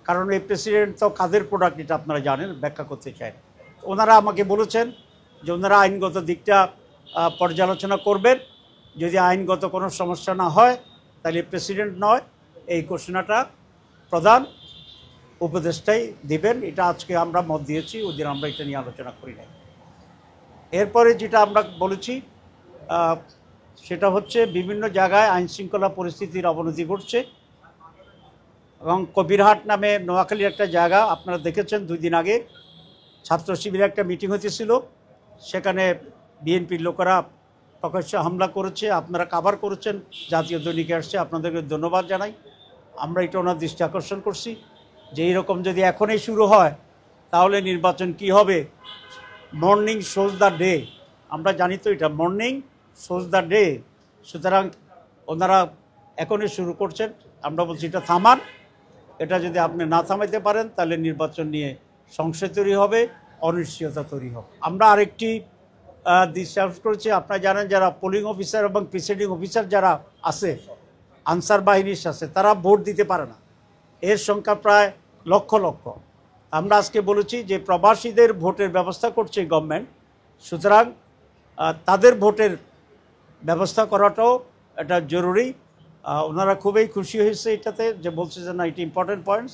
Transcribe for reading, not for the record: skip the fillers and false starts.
কারণ এই প্রেসিডেন্ট তো কাদের প্রোডাক্ট এটা আপনারা জানেন, ব্যাখ্যা করতে চান। ওনারা আমাকে বলেছেন যে ওনারা আইনগত দিকটা পর্যালোচনা করবেন, যদি আইনগত কোনো সমস্যা না হয় তাহলে প্রেসিডেন্ট নয়, এই ঘোষণাটা প্রধান উপদেষ্টাই দিবেন। এটা আজকে আমরা মত দিয়েছি, ওদিন আমরা এটা নিয়ে আলোচনা করি নাই। এরপরে যেটা আমরা বলেছি সেটা হচ্ছে বিভিন্ন জায়গায় আইনশৃঙ্খলা পরিস্থিতির অবনতি ঘটছে এবং কবিরহাট নামে নোয়াখালীর একটা জায়গা আপনারা দেখেছেন, 2 দিন আগে ছাত্র শিবিরের একটা মিটিং হতেছিল, সেখানে বিএনপির লোকেরা প্রকাশ্যে হামলা করেছে, আপনারা কাভার করেছেন, জাতীয় দৈনিকে আসছে, আপনাদেরকে ধন্যবাদ জানাই। আমরা এটা ওনার দৃষ্টি আকর্ষণ করছি যে এইরকম যদি এখনই শুরু হয় তাহলে নির্বাচন কি হবে। মর্নিং শোজ দ্য ডে, আমরা জানি তো এটা মর্নিং শোজ দ্য ডে। সুতরাং ওনারা এখনই শুরু করছেন, আমরা বলছি এটা থামান। এটা যদি আপনি না থামাইতে পারেন তাহলে নির্বাচন নিয়ে সংশয় তৈরি হবে, অনিশ্চয়তা তৈরি হবে। আমরা আরেকটি দৃষ্টি আকর্ষণ করেছি, আপনারা জানেন যারা পোলিং অফিসার এবং প্রিসাইডিং অফিসার যারা আছে, আনসার বাহিনীর আছে, তারা ভোট দিতে পারে না। এর সংখ্যা প্রায় লক্ষ লক্ষ। আমরা আজকে বলেছি যে প্রবাসীদের ভোটের ব্যবস্থা করছে গভর্নমেন্ট, সুতরাং তাদের ভোটের ব্যবস্থা করাটাও এটা জরুরি। ওনারা খুবই খুশি হয়েছে এটাতে, যে বলছে যে না, এটা ইম্পর্টেন্ট পয়েন্টস।